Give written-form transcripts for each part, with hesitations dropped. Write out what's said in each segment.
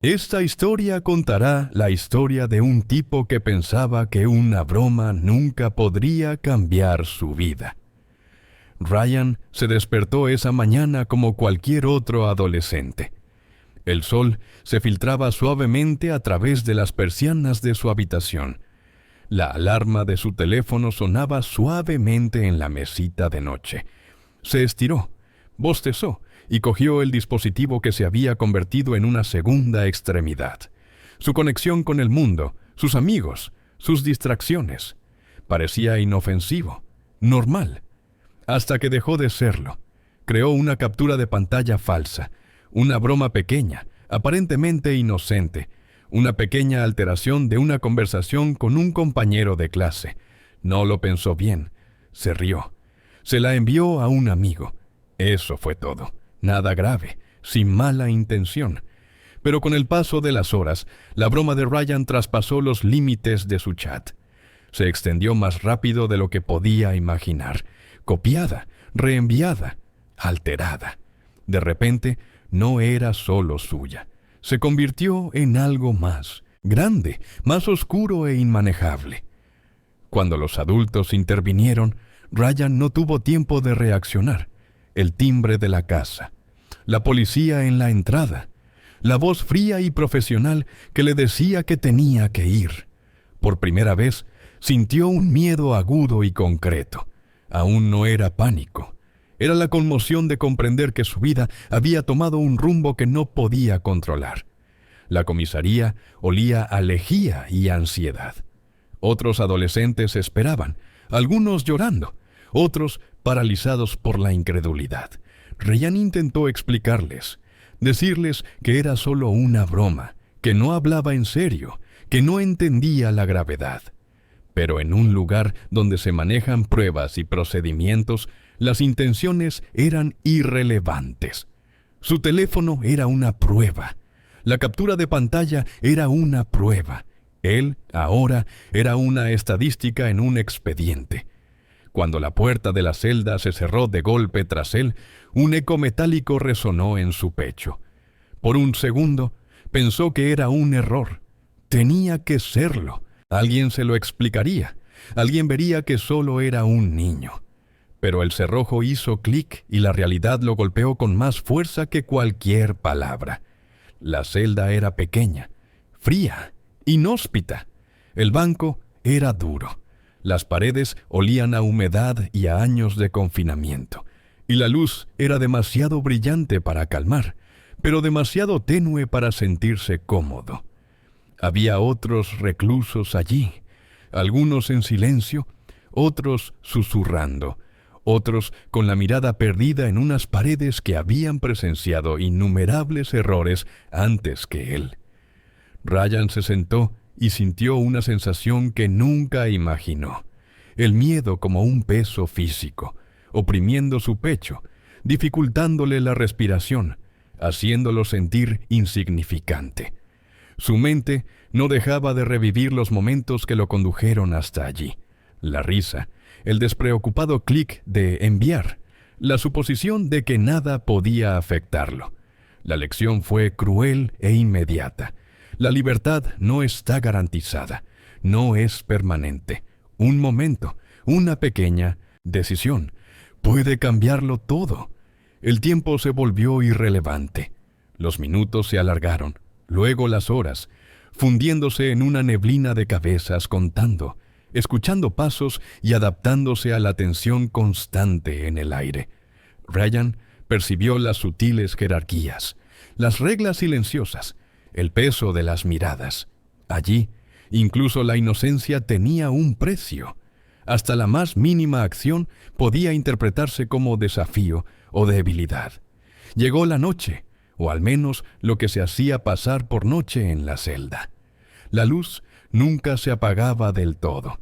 Esta historia contará la historia de un tipo que pensaba que una broma nunca podría cambiar su vida. Ryan se despertó esa mañana como cualquier otro adolescente. El sol se filtraba suavemente a través de las persianas de su habitación. La alarma de su teléfono sonaba suavemente en la mesita de noche. Se estiró, bostezó y cogió el dispositivo que se había convertido en una segunda extremidad. Su conexión con el mundo, sus amigos, sus distracciones. Parecía inofensivo, normal, hasta que dejó de serlo. Creó una captura de pantalla falsa, una broma pequeña, aparentemente inocente, una pequeña alteración de una conversación con un compañero de clase. No lo pensó bien, se rió. Se la envió a un amigo. Eso fue todo. Nada grave, sin mala intención. Pero con el paso de las horas, la broma de Ryan traspasó los límites de su chat. Se extendió más rápido de lo que podía imaginar. Copiada, reenviada, alterada. De repente, no era solo suya. Se convirtió en algo más, grande, más oscuro e inmanejable. Cuando los adultos intervinieron, Ryan no tuvo tiempo de reaccionar. El timbre de la casa, la policía en la entrada, la voz fría y profesional que le decía que tenía que ir. Por primera vez, sintió un miedo agudo y concreto. Aún no era pánico. Era la conmoción de comprender que su vida había tomado un rumbo que no podía controlar. La comisaría olía a lejía y ansiedad. Otros adolescentes esperaban, algunos llorando, otros paralizados por la incredulidad. Ryan intentó explicarles, decirles que era solo una broma, que no hablaba en serio, que no entendía la gravedad. Pero en un lugar donde se manejan pruebas y procedimientos, las intenciones eran irrelevantes. Su teléfono era una prueba. La captura de pantalla era una prueba. Él, ahora, era una estadística en un expediente. Cuando la puerta de la celda se cerró de golpe tras él, un eco metálico resonó en su pecho. Por un segundo, pensó que era un error. Tenía que serlo. Alguien se lo explicaría. Alguien vería que solo era un niño. Pero el cerrojo hizo clic y la realidad lo golpeó con más fuerza que cualquier palabra. La celda era pequeña, fría, inhóspita. El banco era duro. Las paredes olían a humedad y a años de confinamiento. Y la luz era demasiado brillante para calmar, pero demasiado tenue para sentirse cómodo. Había otros reclusos allí, algunos en silencio, otros susurrando, otros con la mirada perdida en unas paredes que habían presenciado innumerables errores antes que él. Ryan se sentó y sintió una sensación que nunca imaginó. El miedo como un peso físico, oprimiendo su pecho, dificultándole la respiración, haciéndolo sentir insignificante. Su mente no dejaba de revivir los momentos que lo condujeron hasta allí. La risa, el despreocupado clic de enviar, la suposición de que nada podía afectarlo. La lección fue cruel e inmediata. La libertad no está garantizada, no es permanente. Un momento, una pequeña decisión, puede cambiarlo todo. El tiempo se volvió irrelevante. Los minutos se alargaron, luego las horas, fundiéndose en una neblina de cabezas contando, escuchando pasos y adaptándose a la tensión constante en el aire. Ryan percibió las sutiles jerarquías, las reglas silenciosas, el peso de las miradas. Allí, incluso la inocencia tenía un precio. Hasta la más mínima acción podía interpretarse como desafío o debilidad. Llegó la noche, o al menos lo que se hacía pasar por noche en la celda. La luz nunca se apagaba del todo.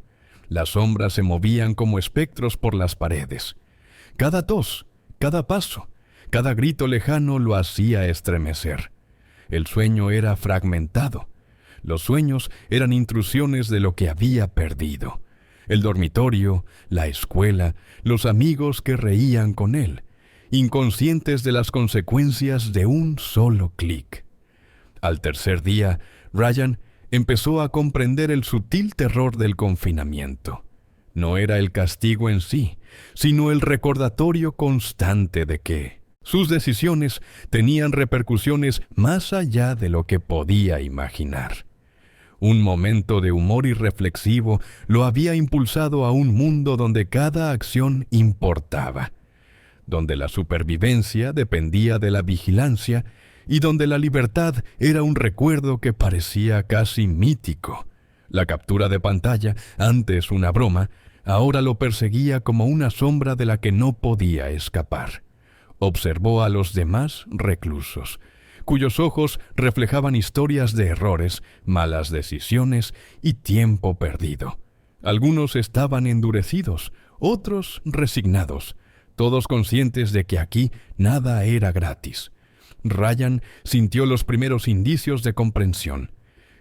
Las sombras se movían como espectros por las paredes. Cada tos, cada paso, cada grito lejano lo hacía estremecer. El sueño era fragmentado. Los sueños eran intrusiones de lo que había perdido. El dormitorio, la escuela, los amigos que reían con él, inconscientes de las consecuencias de un solo clic. Al tercer día, Ryan empezó a comprender el sutil terror del confinamiento. No era el castigo en sí, sino el recordatorio constante de que sus decisiones tenían repercusiones más allá de lo que podía imaginar. Un momento de humor irreflexivo lo había impulsado a un mundo donde cada acción importaba, donde la supervivencia dependía de la vigilancia y donde la libertad era un recuerdo que parecía casi mítico. La captura de pantalla, antes una broma, ahora lo perseguía como una sombra de la que no podía escapar. Observó a los demás reclusos, cuyos ojos reflejaban historias de errores, malas decisiones y tiempo perdido. Algunos estaban endurecidos, otros resignados, todos conscientes de que aquí nada era gratis. Ryan sintió los primeros indicios de comprensión,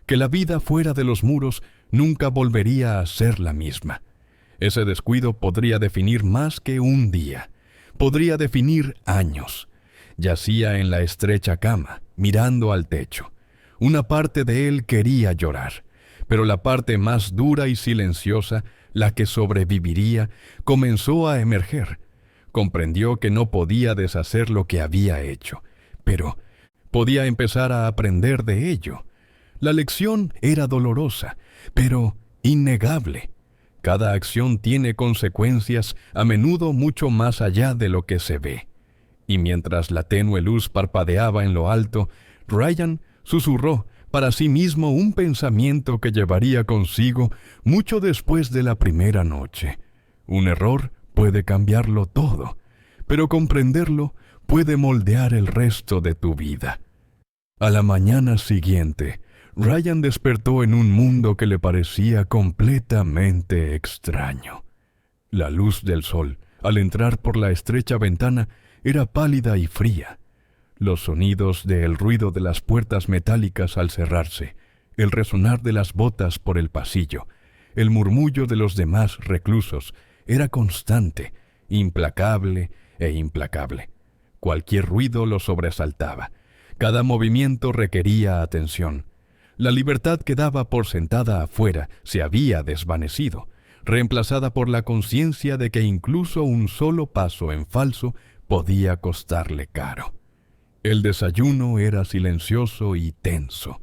que la vida fuera de los muros nunca volvería a ser la misma. Ese descuido podría definir más que un día, podría definir años. Yacía en la estrecha cama, mirando al techo. Una parte de él quería llorar, pero la parte más dura y silenciosa, la que sobreviviría, comenzó a emerger. Comprendió que no podía deshacer lo que había hecho, pero podía empezar a aprender de ello. La lección era dolorosa, pero innegable. Cada acción tiene consecuencias a menudo mucho más allá de lo que se ve. Y mientras la tenue luz parpadeaba en lo alto, Ryan susurró para sí mismo un pensamiento que llevaría consigo mucho después de la primera noche. Un error puede cambiarlo todo, pero comprenderlo puede moldear el resto de tu vida. A la mañana siguiente, Ryan despertó en un mundo que le parecía completamente extraño. La luz del sol, al entrar por la estrecha ventana, era pálida y fría. Los sonidos del ruido de las puertas metálicas al cerrarse, el resonar de las botas por el pasillo, el murmullo de los demás reclusos, era constante, implacable e implacable. Cualquier ruido lo sobresaltaba. Cada movimiento requería atención. La libertad que daba por sentada afuera se había desvanecido, reemplazada por la conciencia de que incluso un solo paso en falso podía costarle caro. El desayuno era silencioso y tenso.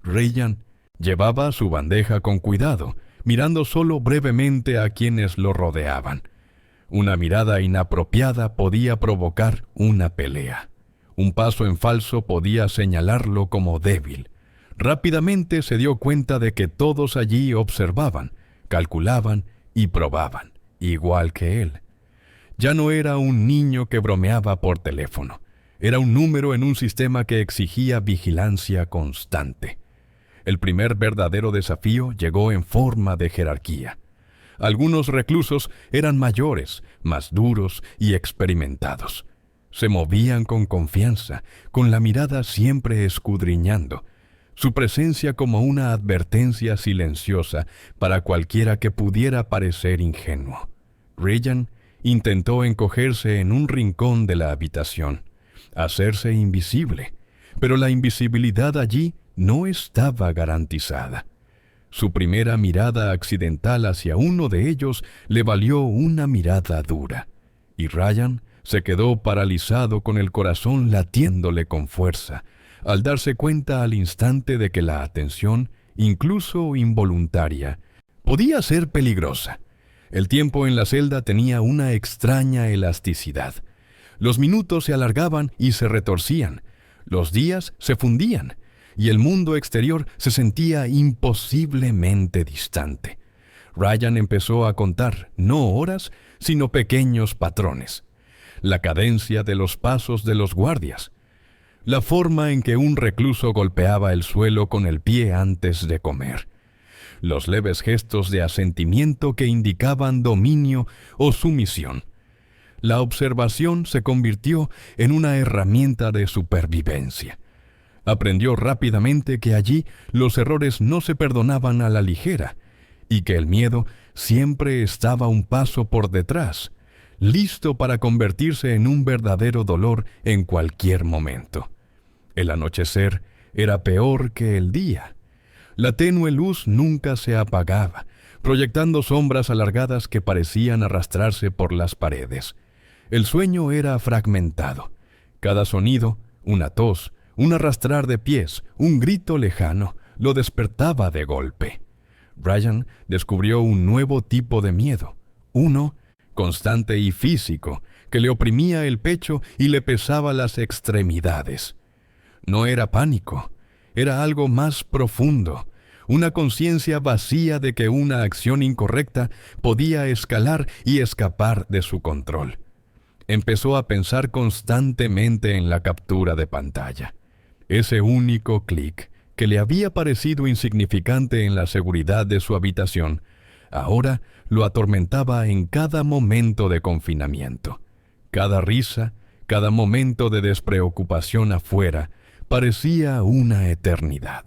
Ryan llevaba su bandeja con cuidado, mirando solo brevemente a quienes lo rodeaban. Una mirada inapropiada podía provocar una pelea. Un paso en falso podía señalarlo como débil. Rápidamente se dio cuenta de que todos allí observaban, calculaban y probaban, igual que él. Ya no era un niño que bromeaba por teléfono. Era un número en un sistema que exigía vigilancia constante. El primer verdadero desafío llegó en forma de jerarquía. Algunos reclusos eran mayores, más duros y experimentados. Se movían con confianza, con la mirada siempre escudriñando, su presencia como una advertencia silenciosa para cualquiera que pudiera parecer ingenuo. Ryan intentó encogerse en un rincón de la habitación, hacerse invisible, pero la invisibilidad allí no estaba garantizada. Su primera mirada accidental hacia uno de ellos le valió una mirada dura, y Ryan se quedó paralizado con el corazón latiéndole con fuerza, al darse cuenta al instante de que la atención, incluso involuntaria, podía ser peligrosa. El tiempo en la celda tenía una extraña elasticidad. Los minutos se alargaban y se retorcían, los días se fundían, y el mundo exterior se sentía imposiblemente distante. Ryan empezó a contar, no horas, sino pequeños patrones. La cadencia de los pasos de los guardias, la forma en que un recluso golpeaba el suelo con el pie antes de comer, los leves gestos de asentimiento que indicaban dominio o sumisión. La observación se convirtió en una herramienta de supervivencia. Aprendió rápidamente que allí los errores no se perdonaban a la ligera y que el miedo siempre estaba un paso por detrás, listo para convertirse en un verdadero dolor en cualquier momento. El anochecer era peor que el día. La tenue luz nunca se apagaba, proyectando sombras alargadas que parecían arrastrarse por las paredes. El sueño era fragmentado. Cada sonido, una tos, un arrastrar de pies, un grito lejano, lo despertaba de golpe. Ryan descubrió un nuevo tipo de miedo, uno constante y físico, que le oprimía el pecho y le pesaba las extremidades. No era pánico, era algo más profundo, una conciencia vacía de que una acción incorrecta podía escalar y escapar de su control. Empezó a pensar constantemente en la captura de pantalla. Ese único clic, que le había parecido insignificante en la seguridad de su habitación, ahora lo atormentaba en cada momento de confinamiento. Cada risa, cada momento de despreocupación afuera, parecía una eternidad.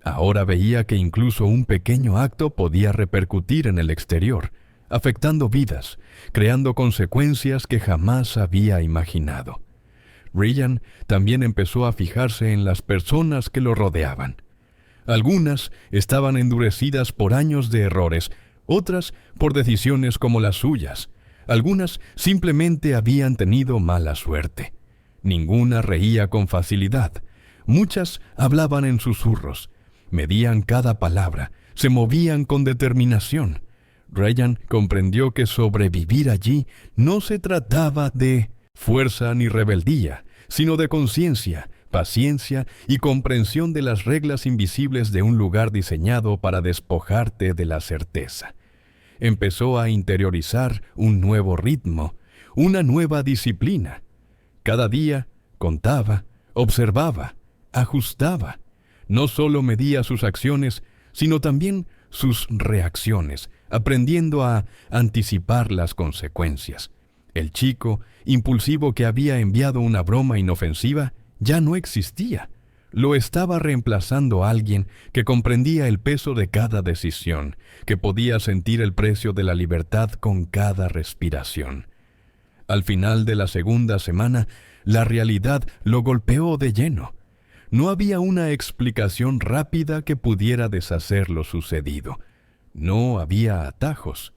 Ahora veía que incluso un pequeño acto podía repercutir en el exterior, afectando vidas, creando consecuencias que jamás había imaginado. Ryan también empezó a fijarse en las personas que lo rodeaban. Algunas estaban endurecidas por años de errores, otras por decisiones como las suyas. Algunas simplemente habían tenido mala suerte. Ninguna reía con facilidad. Muchas hablaban en susurros, medían cada palabra, se movían con determinación. Ryan comprendió que sobrevivir allí no se trataba de fuerza ni rebeldía, sino de conciencia, paciencia y comprensión de las reglas invisibles de un lugar diseñado para despojarte de la certeza. Empezó a interiorizar un nuevo ritmo, una nueva disciplina. Cada día contaba, observaba, ajustaba. No solo medía sus acciones, sino también sus reacciones, aprendiendo a anticipar las consecuencias. El chico, impulsivo que había enviado una broma inofensiva, ya no existía. Lo estaba reemplazando alguien que comprendía el peso de cada decisión, que podía sentir el precio de la libertad con cada respiración. Al final de la segunda semana, la realidad lo golpeó de lleno. No había una explicación rápida que pudiera deshacer lo sucedido. No había atajos.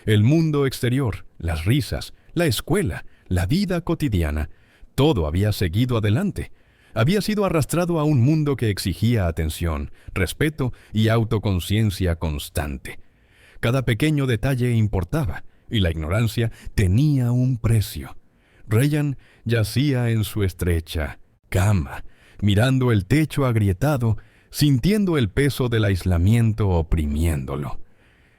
El mundo exterior, las risas, la escuela, la vida cotidiana, todo había seguido adelante. Había sido arrastrado a un mundo que exigía atención, respeto y autoconciencia constante. Cada pequeño detalle importaba, y la ignorancia tenía un precio. Ryan yacía en su estrecha cama, mirando el techo agrietado, sintiendo el peso del aislamiento oprimiéndolo.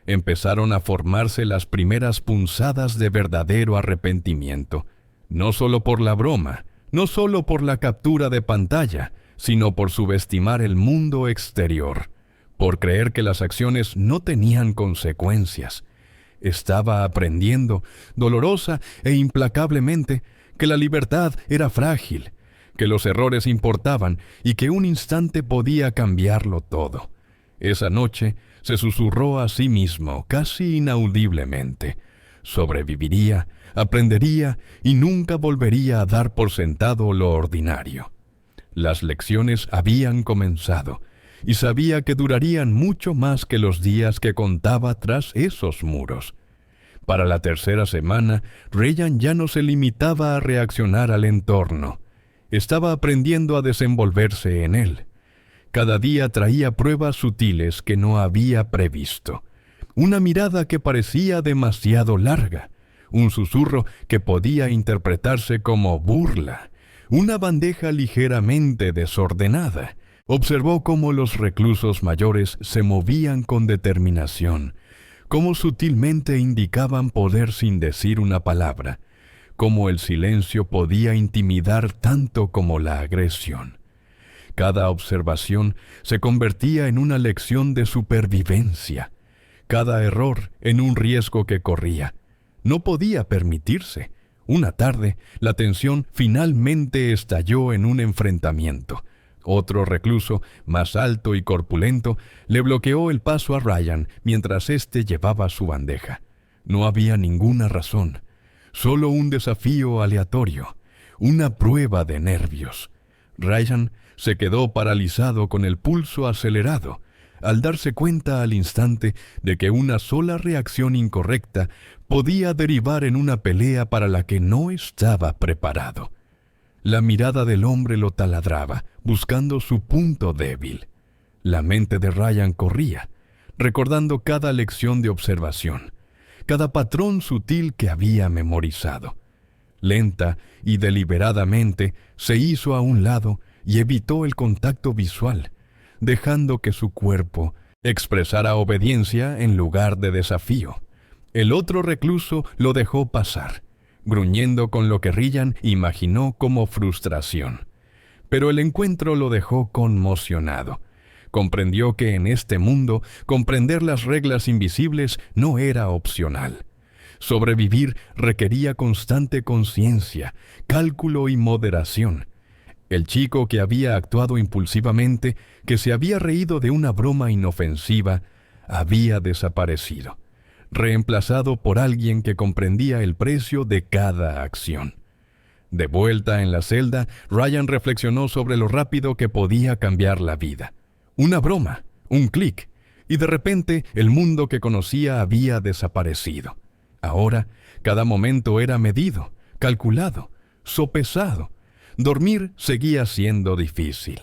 Empezaron a formarse las primeras punzadas de verdadero arrepentimiento, no solo por la broma, no solo por la captura de pantalla, sino por subestimar el mundo exterior, por creer que las acciones no tenían consecuencias. Estaba aprendiendo, dolorosa e implacablemente, que la libertad era frágil, que los errores importaban y que un instante podía cambiarlo todo. Esa noche se susurró a sí mismo, casi inaudiblemente. Sobreviviría, aprendería y nunca volvería a dar por sentado lo ordinario. Las lecciones habían comenzado, y sabía que durarían mucho más que los días que contaba tras esos muros. Para la tercera semana, Ryan ya no se limitaba a reaccionar al entorno. Estaba aprendiendo a desenvolverse en él. Cada día traía pruebas sutiles que no había previsto. Una mirada que parecía demasiado larga, un susurro que podía interpretarse como burla, una bandeja ligeramente desordenada. Observó cómo los reclusos mayores se movían con determinación, cómo sutilmente indicaban poder sin decir una palabra, cómo el silencio podía intimidar tanto como la agresión. Cada observación se convertía en una lección de supervivencia, cada error en un riesgo que corría. No podía permitirse. Una tarde, la tensión finalmente estalló en un enfrentamiento. Otro recluso, más alto y corpulento, le bloqueó el paso a Ryan mientras éste llevaba su bandeja. No había ninguna razón, solo un desafío aleatorio, una prueba de nervios. Ryan Se quedó paralizado con el pulso acelerado, al darse cuenta al instante de que una sola reacción incorrecta podía derivar en una pelea para la que no estaba preparado. La mirada del hombre lo taladraba, buscando su punto débil. La mente de Ryan corría, recordando cada lección de observación, cada patrón sutil que había memorizado. Lenta y deliberadamente se hizo a un lado y evitó el contacto visual, dejando que su cuerpo expresara obediencia en lugar de desafío. El otro recluso lo dejó pasar, gruñendo con lo que Ryan imaginó como frustración. Pero el encuentro lo dejó conmocionado. Comprendió que en este mundo comprender las reglas invisibles no era opcional. Sobrevivir requería constante conciencia, cálculo y moderación. El chico que había actuado impulsivamente, que se había reído de una broma inofensiva, había desaparecido, reemplazado por alguien que comprendía el precio de cada acción. De vuelta en la celda, Ryan reflexionó sobre lo rápido que podía cambiar la vida. Una broma, un clic, y de repente el mundo que conocía había desaparecido. Ahora, cada momento era medido, calculado, sopesado. Dormir seguía siendo difícil.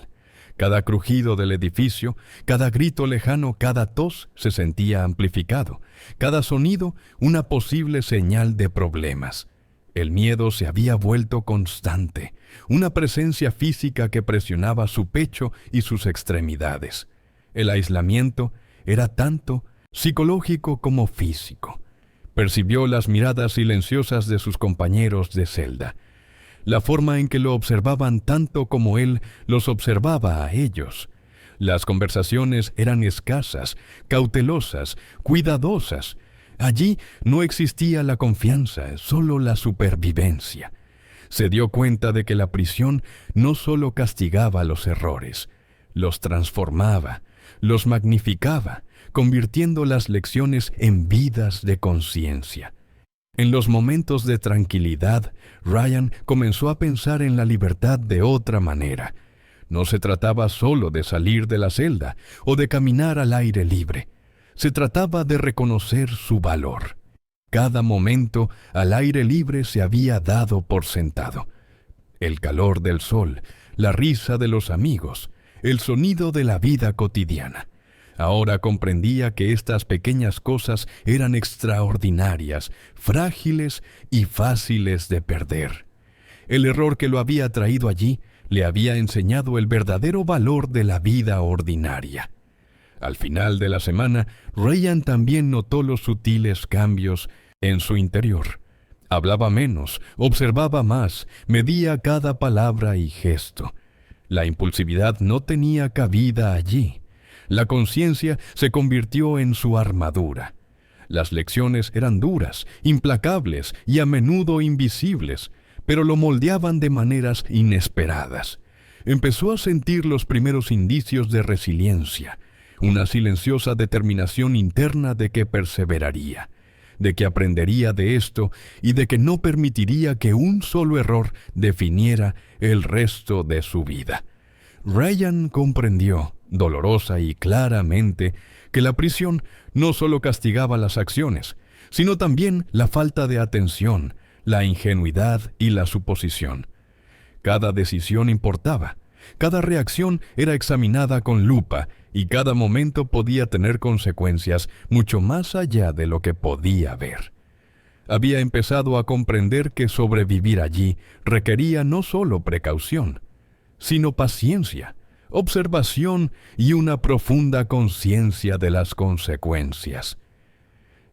Cada crujido del edificio, cada grito lejano, cada tos se sentía amplificado. Cada sonido, una posible señal de problemas. El miedo se había vuelto constante, una presencia física que presionaba su pecho y sus extremidades. El aislamiento era tanto psicológico como físico. Percibió las miradas silenciosas de sus compañeros de celda, la forma en que lo observaban tanto como él los observaba a ellos. Las conversaciones eran escasas, cautelosas, cuidadosas. Allí no existía la confianza, solo la supervivencia. Se dio cuenta de que la prisión no solo castigaba los errores, los transformaba, los magnificaba, convirtiendo las lecciones en vidas de conciencia. En los momentos de tranquilidad, Ryan comenzó a pensar en la libertad de otra manera. No se trataba solo de salir de la celda o de caminar al aire libre. Se trataba de reconocer su valor. Cada momento al aire libre se había dado por sentado. El calor del sol, la risa de los amigos, el sonido de la vida cotidiana. Ahora comprendía que estas pequeñas cosas eran extraordinarias, frágiles y fáciles de perder. El error que lo había traído allí le había enseñado el verdadero valor de la vida ordinaria. Al final de la semana, Ryan también notó los sutiles cambios en su interior. Hablaba menos, observaba más, medía cada palabra y gesto. La impulsividad no tenía cabida allí. La conciencia se convirtió en su armadura. Las lecciones eran duras, implacables y a menudo invisibles, pero lo moldeaban de maneras inesperadas. Empezó a sentir los primeros indicios de resiliencia, una silenciosa determinación interna de que perseveraría, de que aprendería de esto y de que no permitiría que un solo error definiera el resto de su vida. Ryan comprendió, dolorosa y claramente, que la prisión no solo castigaba las acciones, sino también la falta de atención, la ingenuidad y la suposición. Cada decisión importaba, cada reacción era examinada con lupa y cada momento podía tener consecuencias mucho más allá de lo que podía ver. Había empezado a comprender que sobrevivir allí requería no solo precaución, sino paciencia, observación y una profunda conciencia de las consecuencias.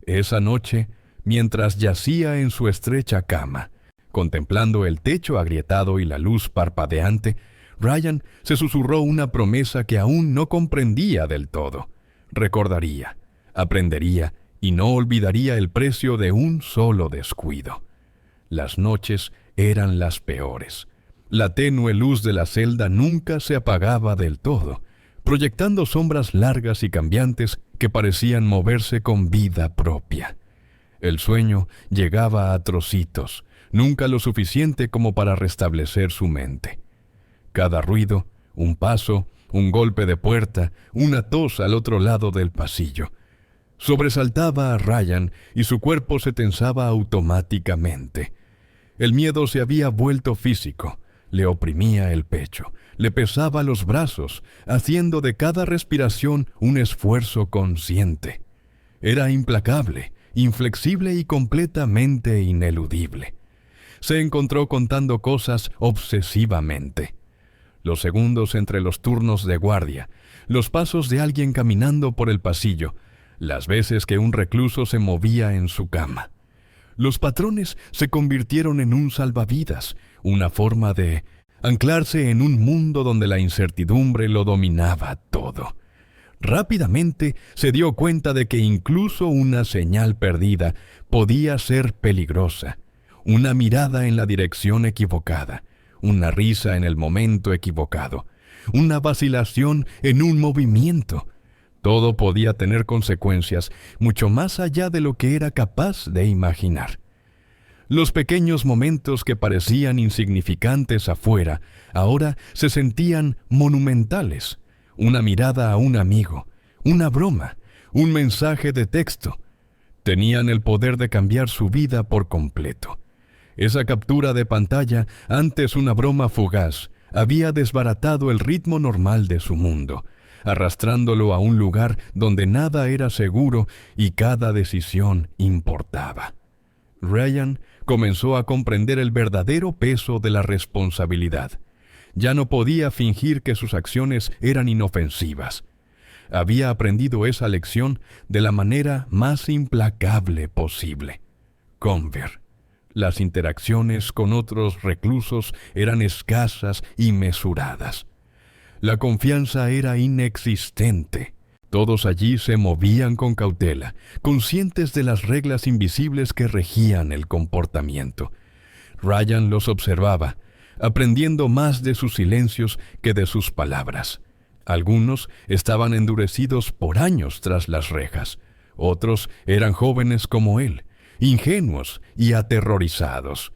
Esa noche, mientras yacía en su estrecha cama, contemplando el techo agrietado y la luz parpadeante, Ryan se susurró una promesa que aún no comprendía del todo. Recordaría, aprendería y no olvidaría el precio de un solo descuido. Las noches eran las peores. La tenue luz de la celda nunca se apagaba del todo, proyectando sombras largas y cambiantes que parecían moverse con vida propia. El sueño llegaba a trocitos, nunca lo suficiente como para restablecer su mente. Cada ruido, Un paso, un golpe de puerta, una tos al otro lado del pasillo. Sobresaltaba a Ryan y su cuerpo se tensaba automáticamente. El miedo se había vuelto físico, le oprimía el pecho, le pesaba los brazos, haciendo de cada respiración un esfuerzo consciente. Era implacable, inflexible y completamente ineludible. Se encontró contando cosas obsesivamente. Los segundos entre los turnos de guardia, los pasos de alguien caminando por el pasillo, las veces que un recluso se movía en su cama. Los patrones se convirtieron en un salvavidas, una forma de anclarse en un mundo donde la incertidumbre lo dominaba todo. Rápidamente se dio cuenta de que incluso una señal perdida podía ser peligrosa. Una mirada en la dirección equivocada, una risa en el momento equivocado, una vacilación en un movimiento. Todo podía tener consecuencias mucho más allá de lo que era capaz de imaginar. Los pequeños momentos que parecían insignificantes afuera, ahora se sentían monumentales. Una mirada a un amigo, una broma, un mensaje de texto. Tenían el poder de cambiar su vida por completo. Esa captura de pantalla, antes una broma fugaz, había desbaratado el ritmo normal de su mundo, arrastrándolo a un lugar donde nada era seguro y cada decisión importaba. Ryan comenzó a comprender el verdadero peso de la responsabilidad. Ya no podía fingir que sus acciones eran inofensivas. Había aprendido esa lección de la manera más implacable posible. Conver. Las interacciones con otros reclusos eran escasas y mesuradas. La confianza era inexistente. Todos allí se movían con cautela, conscientes de las reglas invisibles que regían el comportamiento. Ryan los observaba, aprendiendo más de sus silencios que de sus palabras. Algunos estaban endurecidos por años tras las rejas. Otros eran jóvenes como él, ingenuos y aterrorizados.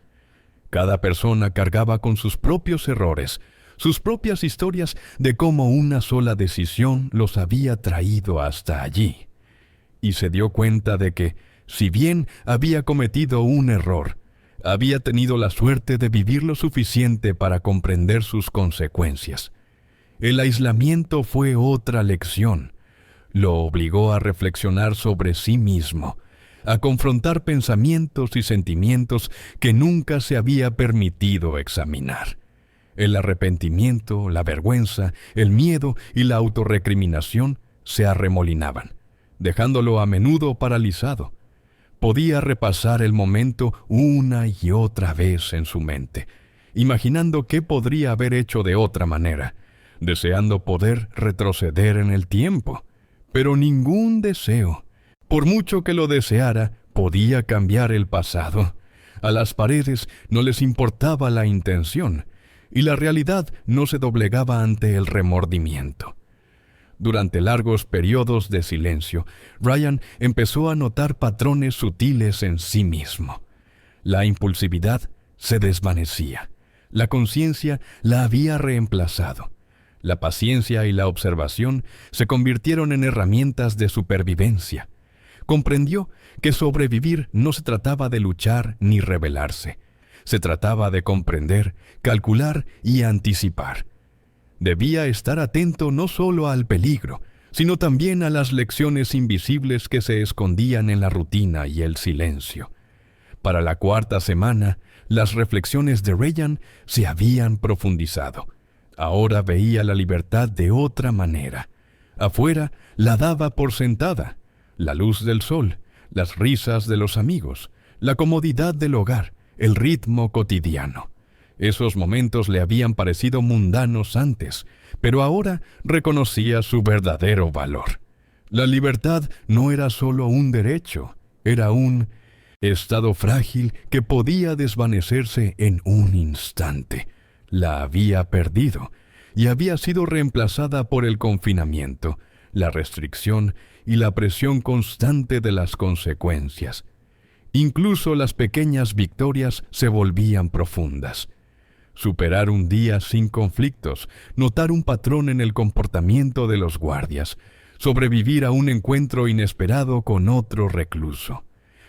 Cada persona cargaba con sus propios errores, sus propias historias de cómo una sola decisión los había traído hasta allí. Y se dio cuenta de que, si bien había cometido un error, había tenido la suerte de vivir lo suficiente para comprender sus consecuencias. El aislamiento fue otra lección. Lo obligó a reflexionar sobre sí mismo, a confrontar pensamientos y sentimientos que nunca se había permitido examinar. El arrepentimiento, la vergüenza, el miedo y la autorrecriminación se arremolinaban, dejándolo a menudo paralizado. Podía repasar el momento una y otra vez en su mente, imaginando qué podría haber hecho de otra manera, deseando poder retroceder en el tiempo. Pero ningún deseo, por mucho que lo deseara, podía cambiar el pasado. A las paredes no les importaba la intención, y la realidad no se doblegaba ante el remordimiento. Durante largos periodos de silencio, Ryan empezó a notar patrones sutiles en sí mismo. La impulsividad se desvanecía. La conciencia la había reemplazado. La paciencia y la observación se convirtieron en herramientas de supervivencia. Comprendió que sobrevivir no se trataba de luchar ni rebelarse. Se trataba de comprender, calcular y anticipar. Debía estar atento no solo al peligro, sino también a las lecciones invisibles que se escondían en la rutina y el silencio. Para la cuarta semana, las reflexiones de Ryan se habían profundizado. Ahora veía la libertad de otra manera. Afuera la daba por sentada. La luz del sol, las risas de los amigos, la comodidad del hogar, el ritmo cotidiano. Esos momentos le habían parecido mundanos antes, pero ahora reconocía su verdadero valor. La libertad no era solo un derecho, era un estado frágil que podía desvanecerse en un instante. La había perdido y había sido reemplazada por el confinamiento, la restricción y la presión constante de las consecuencias. Incluso las pequeñas victorias se volvían profundas. Superar un día sin conflictos, notar un patrón en el comportamiento de los guardias, sobrevivir a un encuentro inesperado con otro recluso.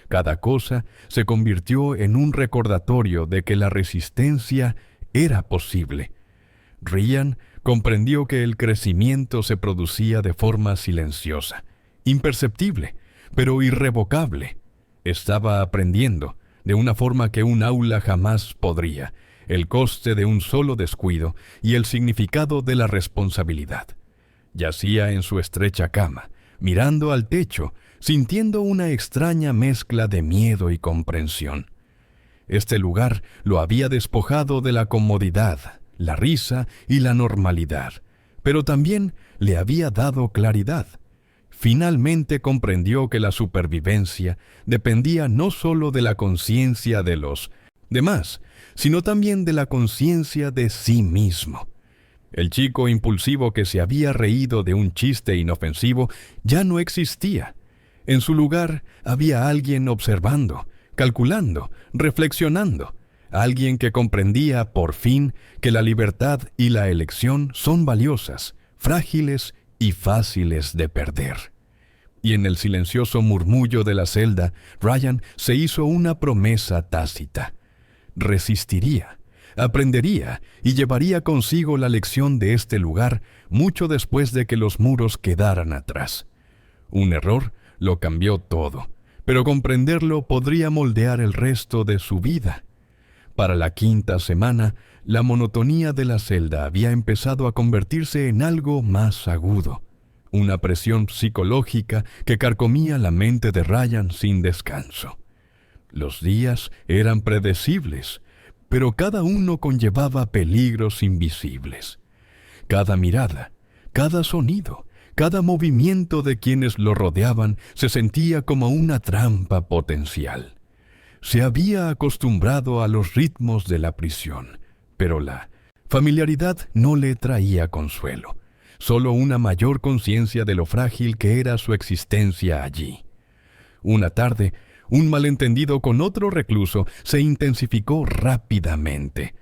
Cada cosa se convirtió en un recordatorio de que la resistencia era posible. Ryan comprendió que el crecimiento se producía de forma silenciosa, imperceptible, pero irrevocable. Estaba aprendiendo, de una forma que un aula jamás podría, el coste de un solo descuido y el significado de la responsabilidad. Yacía en su estrecha cama, mirando al techo, sintiendo una extraña mezcla de miedo y comprensión. Este lugar lo había despojado de la comodidad, la risa y la normalidad, pero también le había dado claridad. Finalmente comprendió que la supervivencia dependía no solo de la conciencia de los demás, sino también de la conciencia de sí mismo. El chico impulsivo que se había reído de un chiste inofensivo ya no existía. En su lugar había alguien observando, calculando, reflexionando, alguien que comprendía por fin que la libertad y la elección son valiosas, frágiles y fáciles de perder. Y en el silencioso murmullo de la celda, Ryan se hizo una promesa tácita. Resistiría, aprendería y llevaría consigo la lección de este lugar mucho después de que los muros quedaran atrás. Un error lo cambió todo, pero comprenderlo podría moldear el resto de su vida. Para la quinta semana, la monotonía de la celda había empezado a convertirse en algo más agudo, una presión psicológica que carcomía la mente de Ryan sin descanso. Los días eran predecibles, pero cada uno conllevaba peligros invisibles. Cada mirada, cada sonido, cada movimiento de quienes lo rodeaban se sentía como una trampa potencial. Se había acostumbrado a los ritmos de la prisión, pero la familiaridad no le traía consuelo, solo una mayor conciencia de lo frágil que era su existencia allí. Una tarde, un malentendido con otro recluso se intensificó rápidamente.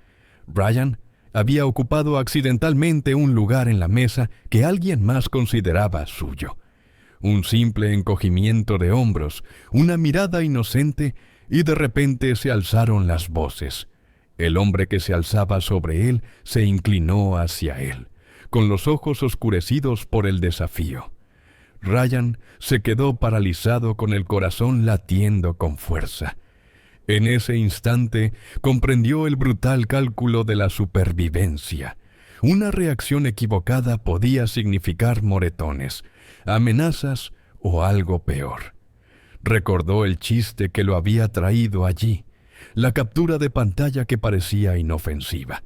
Ryan había ocupado accidentalmente un lugar en la mesa que alguien más consideraba suyo. Un simple encogimiento de hombros, una mirada inocente, y de repente se alzaron las voces. El hombre que se alzaba sobre él se inclinó hacia él, con los ojos oscurecidos por el desafío. Ryan se quedó paralizado con el corazón latiendo con fuerza. En ese instante comprendió el brutal cálculo de la supervivencia. Una reacción equivocada podía significar moretones, amenazas o algo peor. Recordó el chiste que lo había traído allí, la captura de pantalla que parecía inofensiva.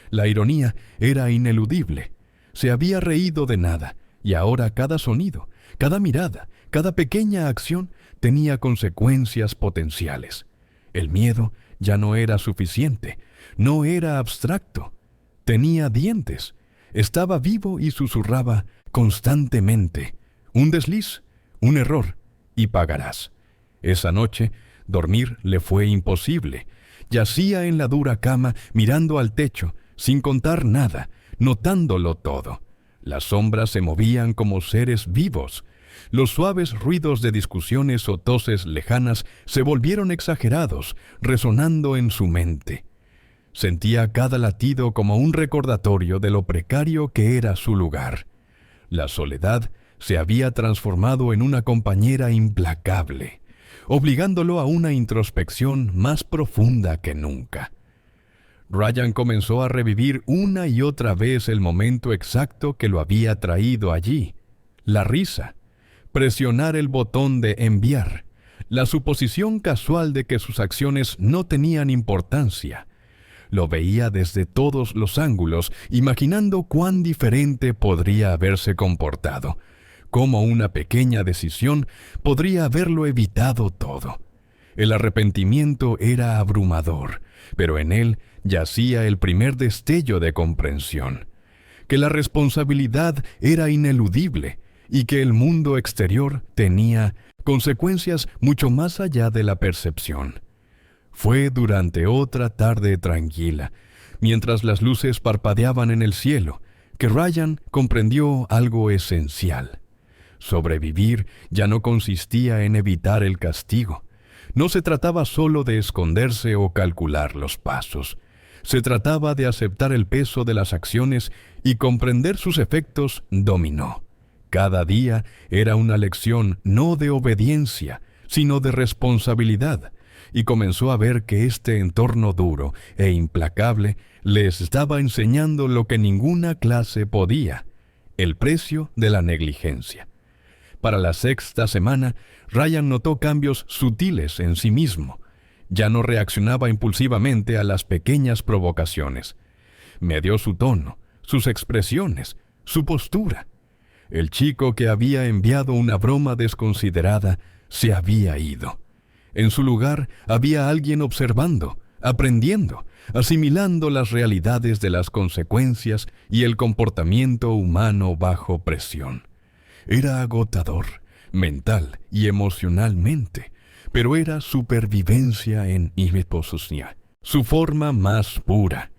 La ironía era ineludible. Se había reído de nada, y ahora cada sonido, cada mirada, cada pequeña acción tenía consecuencias potenciales. El miedo ya no era suficiente, no era abstracto. Tenía dientes, estaba vivo y susurraba constantemente: un desliz, un error, y pagarás. Esa noche, dormir le fue imposible. Yacía en la dura cama, mirando al techo, sin contar nada, notándolo todo. Las sombras se movían como seres vivos. Los suaves ruidos de discusiones o toses lejanas se volvieron exagerados, resonando en su mente. Sentía cada latido como un recordatorio de lo precario que era su lugar. La soledad se había transformado en una compañera implacable, obligándolo a una introspección más profunda que nunca. Ryan comenzó a revivir una y otra vez el momento exacto que lo había traído allí: la risa, presionar el botón de enviar, la suposición casual de que sus acciones no tenían importancia. Lo veía desde todos los ángulos, imaginando cuán diferente podría haberse comportado, cómo una pequeña decisión podría haberlo evitado todo. El arrepentimiento era abrumador, pero en él yacía el primer destello de comprensión, que la responsabilidad era ineludible y que el mundo exterior tenía consecuencias mucho más allá de la percepción. Fue durante otra tarde tranquila, mientras las luces parpadeaban en el cielo, que Ryan comprendió algo esencial. Sobrevivir ya no consistía en evitar el castigo. No se trataba solo de esconderse o calcular los pasos. Se trataba de aceptar el peso de las acciones y comprender sus efectos dominó. Cada día era una lección no de obediencia, sino de responsabilidad, y comenzó a ver que este entorno duro e implacable les estaba enseñando lo que ninguna clase podía: el precio de la negligencia. Para la sexta semana, Ryan notó cambios sutiles en sí mismo. Ya no reaccionaba impulsivamente a las pequeñas provocaciones. Medió su tono, sus expresiones, su postura. El chico que había enviado una broma desconsiderada se había ido. En su lugar había alguien observando, aprendiendo, asimilando las realidades de las consecuencias y el comportamiento humano bajo presión. Era agotador, mental y emocionalmente, pero era supervivencia en hipososnia, su forma más pura.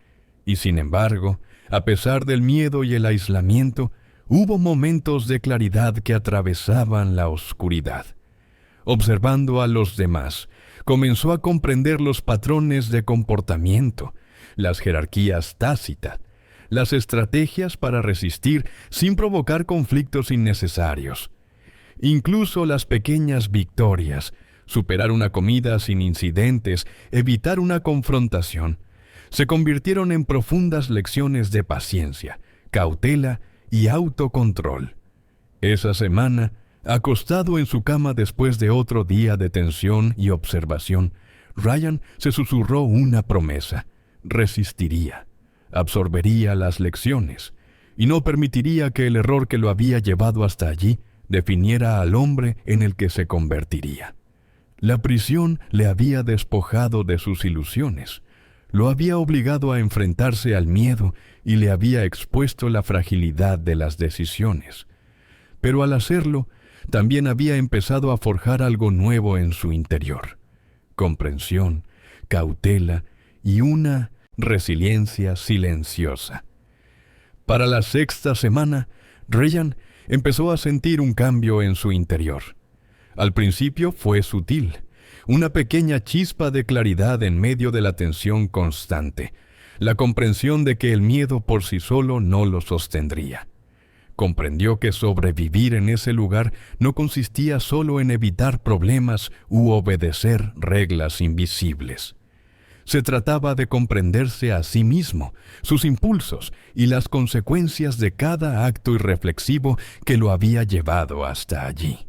Y sin embargo, a pesar del miedo y el aislamiento, hubo momentos de claridad que atravesaban la oscuridad. Observando a los demás, comenzó a comprender los patrones de comportamiento, las jerarquías tácitas, las estrategias para resistir sin provocar conflictos innecesarios. Incluso las pequeñas victorias, superar una comida sin incidentes, evitar una confrontación, se convirtieron en profundas lecciones de paciencia, cautela y autocontrol. Esa semana, acostado en su cama después de otro día de tensión y observación, Ryan se susurró una promesa: resistiría, absorbería las lecciones y no permitiría que el error que lo había llevado hasta allí definiera al hombre en el que se convertiría. La prisión le había despojado de sus ilusiones, lo había obligado a enfrentarse al miedo y le había expuesto la fragilidad de las decisiones. Pero al hacerlo, también había empezado a forjar algo nuevo en su interior: comprensión, cautela y una resiliencia silenciosa. Para la sexta semana, Ryan empezó a sentir un cambio en su interior. Al principio fue sutil, una pequeña chispa de claridad en medio de la tensión constante, la comprensión de que el miedo por sí solo no lo sostendría. Comprendió que sobrevivir en ese lugar no consistía solo en evitar problemas u obedecer reglas invisibles. Se trataba de comprenderse a sí mismo, sus impulsos y las consecuencias de cada acto irreflexivo que lo había llevado hasta allí.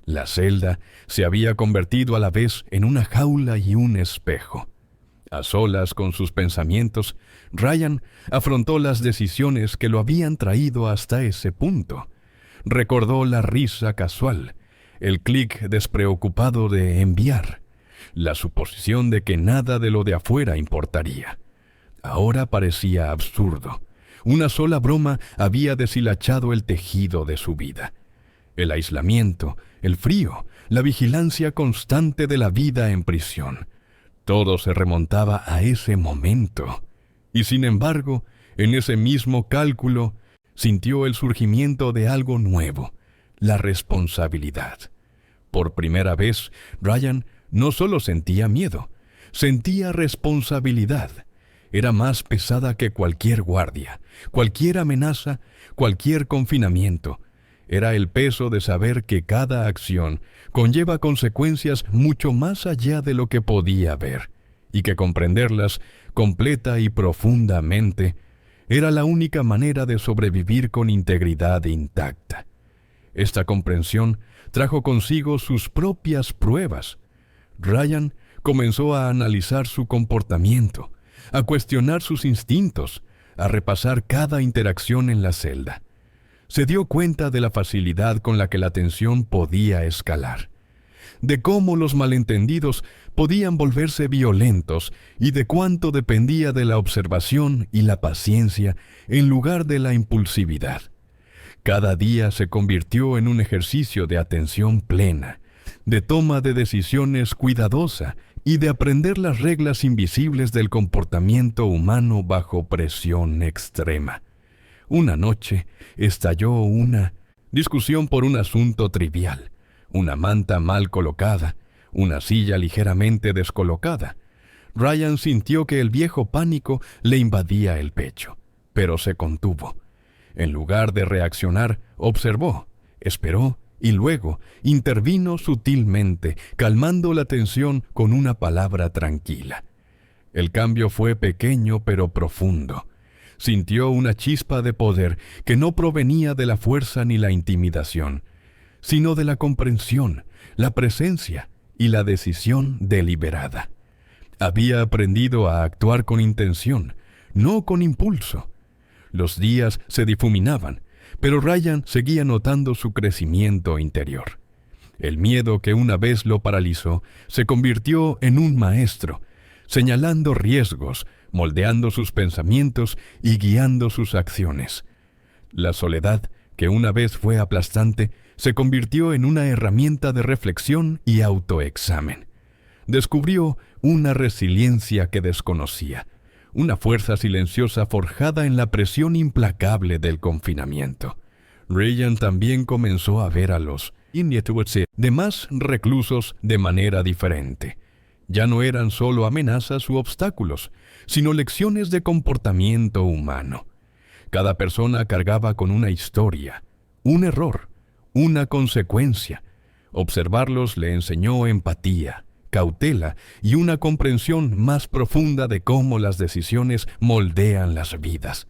La celda se había convertido a la vez en una jaula y un espejo. A solas con sus pensamientos, Ryan afrontó las decisiones que lo habían traído hasta ese punto. Recordó la risa casual, el clic despreocupado de enviar, la suposición de que nada de lo de afuera importaría. Ahora parecía absurdo. Una sola broma había deshilachado el tejido de su vida. El aislamiento, el frío, la vigilancia constante de la vida en prisión. Todo se remontaba a ese momento. Y sin embargo, en ese mismo cálculo, sintió el surgimiento de algo nuevo: la responsabilidad. Por primera vez, Ryan no solo sentía miedo, sentía responsabilidad. Era más pesada que cualquier guardia, cualquier amenaza, cualquier confinamiento. Era el peso de saber que cada acción conlleva consecuencias mucho más allá de lo que podía ver, y que comprenderlas completa y profundamente era la única manera de sobrevivir con integridad intacta. Esta comprensión trajo consigo sus propias pruebas. Ryan comenzó a analizar su comportamiento, a cuestionar sus instintos, a repasar cada interacción en la celda. Se dio cuenta de la facilidad con la que la tensión podía escalar, de cómo los malentendidos podían volverse violentos y de cuánto dependía de la observación y la paciencia en lugar de la impulsividad. Cada día se convirtió en un ejercicio de atención plena, de toma de decisiones cuidadosa y de aprender las reglas invisibles del comportamiento humano bajo presión extrema. Una noche estalló una discusión por un asunto trivial, una manta mal colocada, una silla ligeramente descolocada. Ryan sintió que el viejo pánico le invadía el pecho, pero se contuvo. En lugar de reaccionar, observó, esperó y luego intervino sutilmente, calmando la tensión con una palabra tranquila. El cambio fue pequeño pero profundo. Sintió una chispa de poder que no provenía de la fuerza ni la intimidación, sino de la comprensión, la presencia y la decisión deliberada. Había aprendido a actuar con intención, no con impulso. Los días se difuminaban, pero Ryan seguía notando su crecimiento interior. El miedo que una vez lo paralizó se convirtió en un maestro, señalando riesgos, moldeando sus pensamientos y guiando sus acciones. La soledad, que una vez fue aplastante, se convirtió en una herramienta de reflexión y autoexamen. Descubrió una resiliencia que desconocía, una fuerza silenciosa forjada en la presión implacable del confinamiento. Ryan también comenzó a ver a los demás reclusos de manera diferente. Ya no eran solo amenazas u obstáculos, sino lecciones de comportamiento humano. Cada persona cargaba con una historia, un error, una consecuencia. Observarlos le enseñó empatía, cautela y una comprensión más profunda de cómo las decisiones moldean las vidas.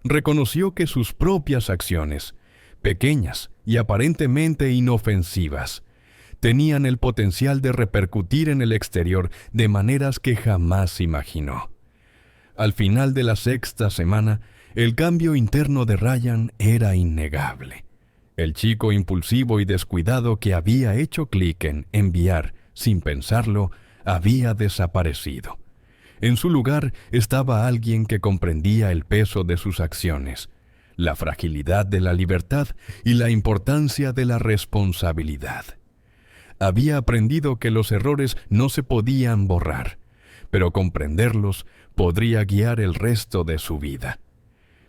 Reconoció que sus propias acciones, pequeñas y aparentemente inofensivas, tenían el potencial de repercutir en el exterior de maneras que jamás imaginó. Al final de la sexta semana, el cambio interno de Ryan era innegable. El chico impulsivo y descuidado que había hecho clic en enviar, sin pensarlo, había desaparecido. En su lugar estaba alguien que comprendía el peso de sus acciones, la fragilidad de la libertad y la importancia de la responsabilidad. Había aprendido que los errores no se podían borrar, pero comprenderlos podría guiar el resto de su vida.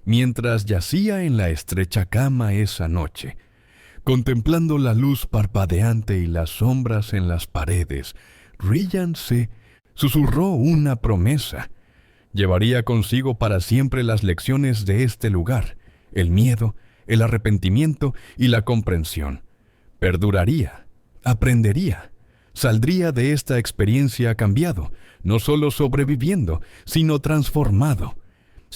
Mientras yacía en la estrecha cama esa noche, contemplando la luz parpadeante y las sombras en las paredes, Ryan se susurró una promesa. Llevaría consigo para siempre las lecciones de este lugar, el miedo, el arrepentimiento y la comprensión. Perduraría, aprendería, saldría de esta experiencia cambiado, no solo sobreviviendo, sino transformado.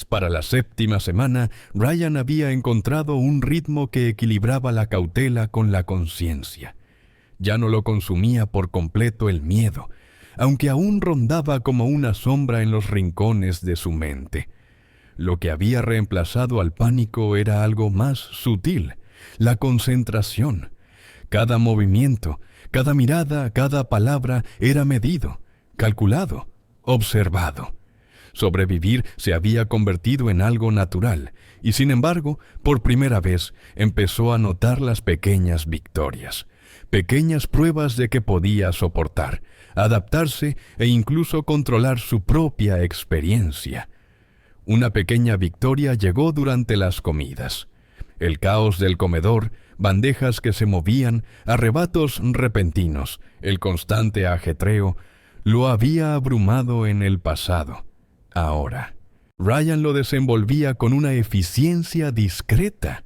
Para la séptima semana, Ryan había encontrado un ritmo que equilibraba la cautela con la conciencia. Ya no lo consumía por completo el miedo, aunque aún rondaba como una sombra en los rincones de su mente. Lo que había reemplazado al pánico era algo más sutil, la concentración. Cada movimiento, cada mirada, cada palabra era medido, calculado, observado. Sobrevivir se había convertido en algo natural, y sin embargo, por primera vez, empezó a notar las pequeñas victorias, pequeñas pruebas de que podía soportar, adaptarse e incluso controlar su propia experiencia. Una pequeña victoria llegó durante las comidas. El caos del comedor, bandejas que se movían, arrebatos repentinos, el constante ajetreo, lo había abrumado en el pasado. Ahora, Ryan lo desenvolvía con una eficiencia discreta.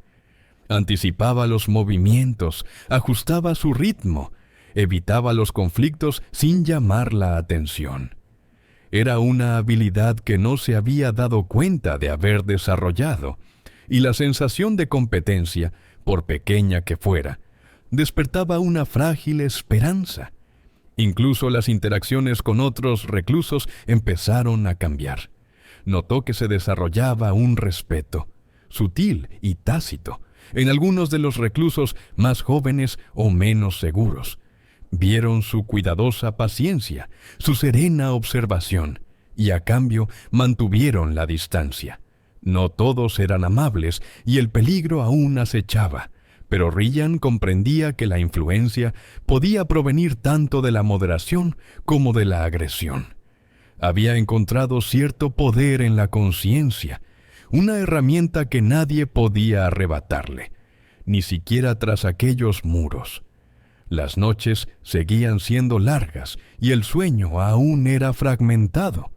Anticipaba los movimientos, ajustaba su ritmo, evitaba los conflictos sin llamar la atención. Era una habilidad que no se había dado cuenta de haber desarrollado, y la sensación de competencia, por pequeña que fuera, despertaba una frágil esperanza. Incluso las interacciones con otros reclusos empezaron a cambiar. Notó que se desarrollaba un respeto, sutil y tácito, en algunos de los reclusos más jóvenes o menos seguros. Vieron su cuidadosa paciencia, su serena observación, y a cambio mantuvieron la distancia. No todos eran amables y el peligro aún acechaba, Pero Ryan comprendía que la influencia podía provenir tanto de la moderación como de la agresión. Había encontrado cierto poder en la conciencia, una herramienta que nadie podía arrebatarle, ni siquiera tras aquellos muros. Las noches seguían siendo largas y el sueño aún era fragmentado,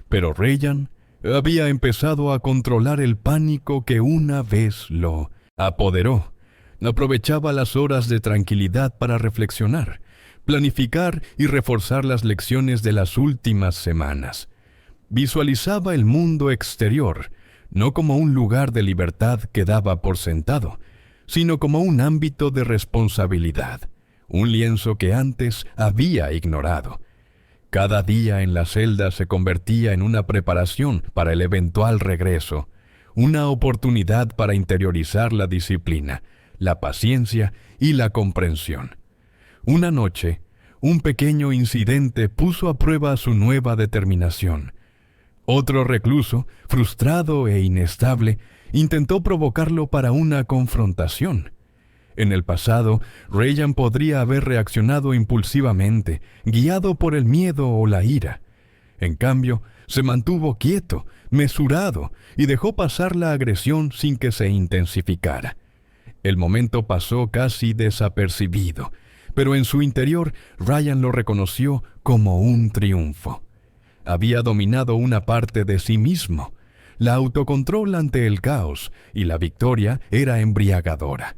pero Ryan había empezado a controlar el pánico que una vez lo apoderó. Aprovechaba las horas de tranquilidad para reflexionar, planificar y reforzar las lecciones de las últimas semanas. Visualizaba el mundo exterior, no como un lugar de libertad que daba por sentado, sino como un ámbito de responsabilidad, un lienzo que antes había ignorado. Cada día en la celda se convertía en una preparación para el eventual regreso, una oportunidad para interiorizar la disciplina, la paciencia y la comprensión. Una noche, un pequeño incidente puso a prueba su nueva determinación. Otro recluso, frustrado e inestable, intentó provocarlo para una confrontación. En el pasado, Ryan podría haber reaccionado impulsivamente, guiado por el miedo o la ira. En cambio, se mantuvo quieto, mesurado, y dejó pasar la agresión sin que se intensificara. El momento pasó casi desapercibido, pero en su interior Ryan lo reconoció como un triunfo. Había dominado una parte de sí mismo, la autocontrol ante el caos, y la victoria era embriagadora.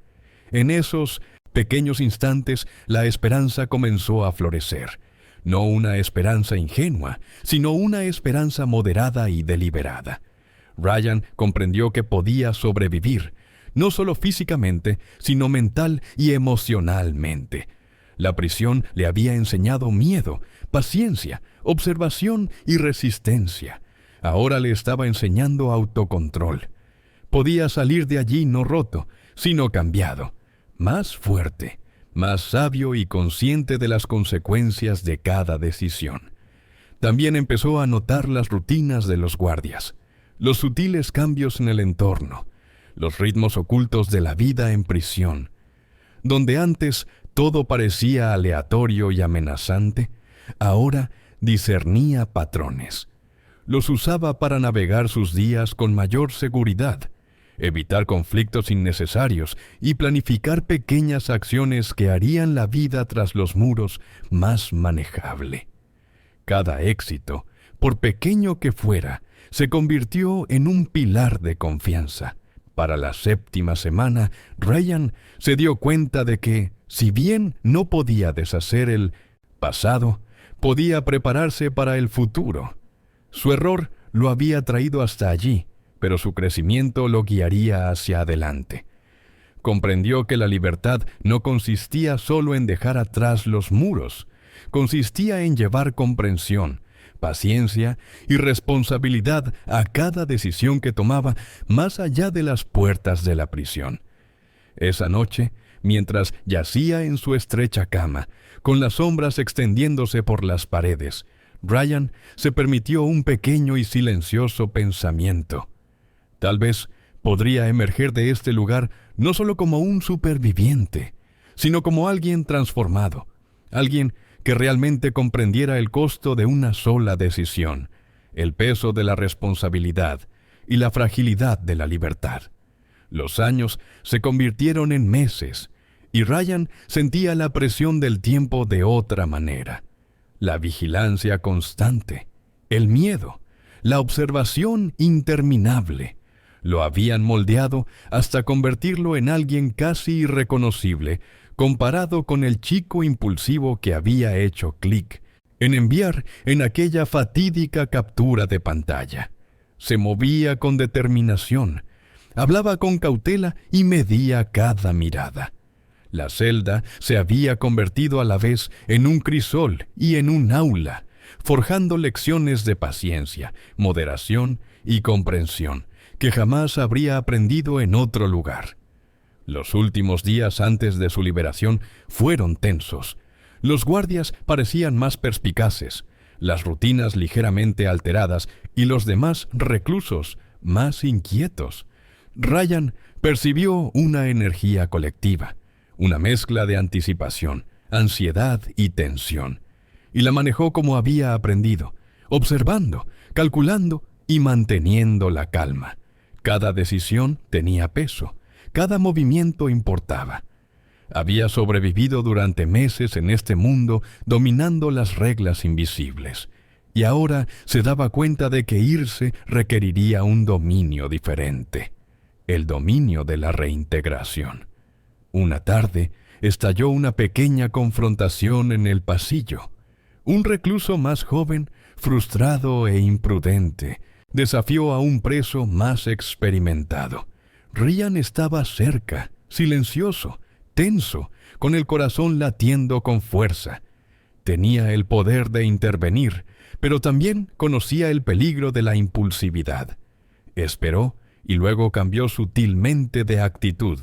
En esos pequeños instantes la esperanza comenzó a florecer. No una esperanza ingenua, sino una esperanza moderada y deliberada. Ryan comprendió que podía sobrevivir, no solo físicamente, sino mental y emocionalmente. La prisión le había enseñado miedo, paciencia, observación y resistencia. Ahora le estaba enseñando autocontrol. Podía salir de allí no roto, sino cambiado, más fuerte, más sabio y consciente de las consecuencias de cada decisión. También empezó a notar las rutinas de los guardias, los sutiles cambios en el entorno, los ritmos ocultos de la vida en prisión. Donde antes todo parecía aleatorio y amenazante, ahora discernía patrones. Los usaba para navegar sus días con mayor seguridad, evitar conflictos innecesarios y planificar pequeñas acciones que harían la vida tras los muros más manejable. Cada éxito, por pequeño que fuera, se convirtió en un pilar de confianza. Para la 7ª semana, Ryan se dio cuenta de que, si bien no podía deshacer el pasado, podía prepararse para el futuro. Su error lo había traído hasta allí, pero su crecimiento lo guiaría hacia adelante. Comprendió que la libertad no consistía solo en dejar atrás los muros, consistía en llevar comprensión, paciencia y responsabilidad a cada decisión que tomaba más allá de las puertas de la prisión. Esa noche, mientras yacía en su estrecha cama, con las sombras extendiéndose por las paredes, Ryan se permitió un pequeño y silencioso pensamiento. Tal vez podría emerger de este lugar no solo como un superviviente, sino como alguien transformado, alguien que realmente comprendiera el costo de una sola decisión, el peso de la responsabilidad y la fragilidad de la libertad. Los años se convirtieron en meses, y Ryan sentía la presión del tiempo de otra manera. La vigilancia constante, el miedo, la observación interminable, lo habían moldeado hasta convertirlo en alguien casi irreconocible, comparado con el chico impulsivo que había hecho clic en enviar en aquella fatídica captura de pantalla. Se movía con determinación, hablaba con cautela y medía cada mirada. La celda se había convertido a la vez en un crisol y en un aula, forjando lecciones de paciencia, moderación y comprensión que jamás habría aprendido en otro lugar. Los últimos días antes de su liberación fueron tensos. Los guardias parecían más perspicaces, las rutinas ligeramente alteradas y los demás reclusos más inquietos. Ryan percibió una energía colectiva, una mezcla de anticipación, ansiedad y tensión, y la manejó como había aprendido, observando, calculando y manteniendo la calma. Cada decisión tenía peso, cada movimiento importaba. Había sobrevivido durante meses en este mundo dominando las reglas invisibles, y ahora se daba cuenta de que irse requeriría un dominio diferente, el dominio de la reintegración. Una tarde estalló una pequeña confrontación en el pasillo. Un recluso más joven, frustrado e imprudente, desafió a un preso más experimentado. Ryan estaba cerca, silencioso, tenso, con el corazón latiendo con fuerza. Tenía el poder de intervenir, pero también conocía el peligro de la impulsividad. Esperó y luego cambió sutilmente de actitud,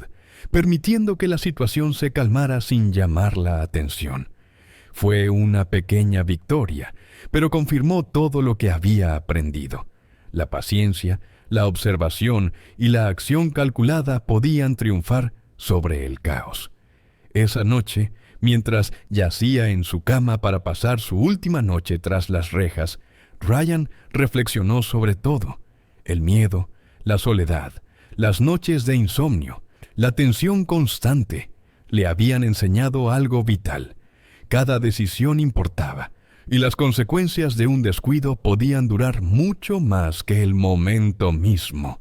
permitiendo que la situación se calmara sin llamar la atención. Fue una pequeña victoria, pero confirmó todo lo que había aprendido. La paciencia, la observación y la acción calculada podían triunfar sobre el caos. Esa noche, mientras yacía en su cama para pasar su última noche tras las rejas, Ryan reflexionó sobre todo: el miedo, la soledad, las noches de insomnio, la tensión constante. Le habían enseñado algo vital. Cada decisión importaba, y las consecuencias de un descuido podían durar mucho más que el momento mismo.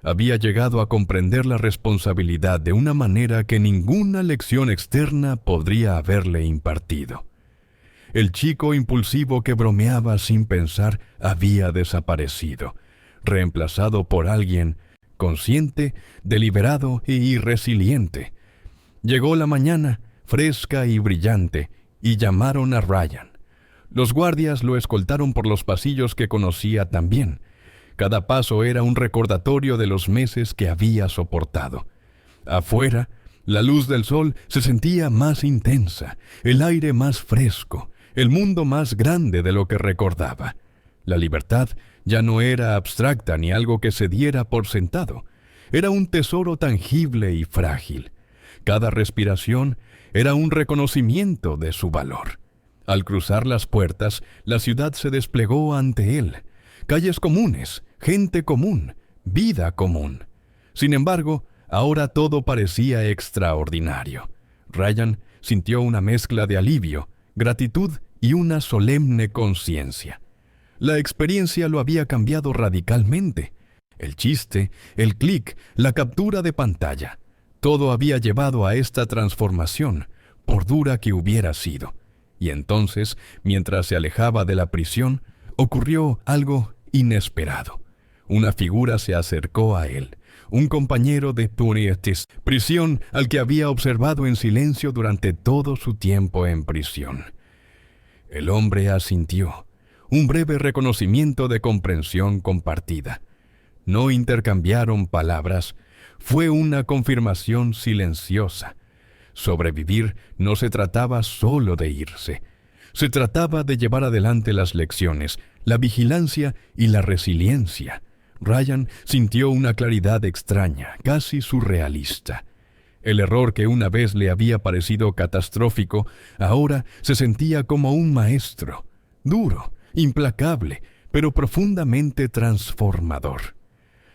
Había llegado a comprender la responsabilidad de una manera que ninguna lección externa podría haberle impartido. El chico impulsivo que bromeaba sin pensar había desaparecido, reemplazado por alguien consciente, deliberado y resiliente. Llegó la mañana, fresca y brillante, y llamaron a Ryan. Los guardias lo escoltaron por los pasillos que conocía tan bien. Cada paso era un recordatorio de los meses que había soportado. Afuera, la luz del sol se sentía más intensa, el aire más fresco, el mundo más grande de lo que recordaba. La libertad ya no era abstracta ni algo que se diera por sentado. Era un tesoro tangible y frágil. Cada respiración era un reconocimiento de su valor. Al cruzar las puertas, la ciudad se desplegó ante él. Calles comunes, gente común, vida común. Sin embargo, ahora todo parecía extraordinario. Ryan sintió una mezcla de alivio, gratitud y una solemne conciencia. La experiencia lo había cambiado radicalmente. El chiste, el clic, la captura de pantalla, todo había llevado a esta transformación, por dura que hubiera sido. Y entonces, mientras se alejaba de la prisión, ocurrió algo inesperado. Una figura se acercó a él, un compañero de Punitis, prisión al que había observado en silencio durante todo su tiempo en prisión. El hombre asintió, un breve reconocimiento de comprensión compartida. No intercambiaron palabras, fue una confirmación silenciosa. Sobrevivir no se trataba solo de irse. Se trataba de llevar adelante las lecciones, la vigilancia y la resiliencia. Ryan sintió una claridad extraña, casi surrealista. El error que una vez le había parecido catastrófico, ahora se sentía como un maestro, duro, implacable, pero profundamente transformador.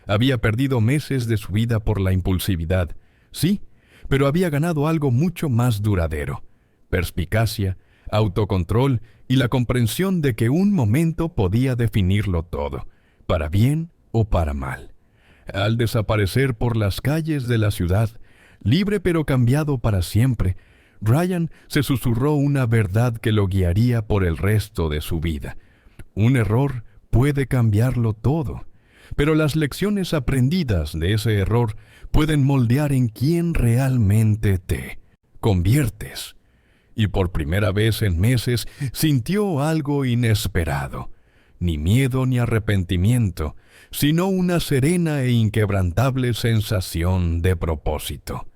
Había perdido meses de su vida por la impulsividad, sí, pero había ganado algo mucho más duradero: perspicacia, autocontrol y la comprensión de que un momento podía definirlo todo, para bien o para mal. Al desaparecer por las calles de la ciudad, libre pero cambiado para siempre, Ryan se susurró una verdad que lo guiaría por el resto de su vida. Un error puede cambiarlo todo, pero las lecciones aprendidas de ese error pueden moldear en quien realmente te conviertes. Y por primera vez en meses sintió algo inesperado. Ni miedo ni arrepentimiento, sino una serena e inquebrantable sensación de propósito.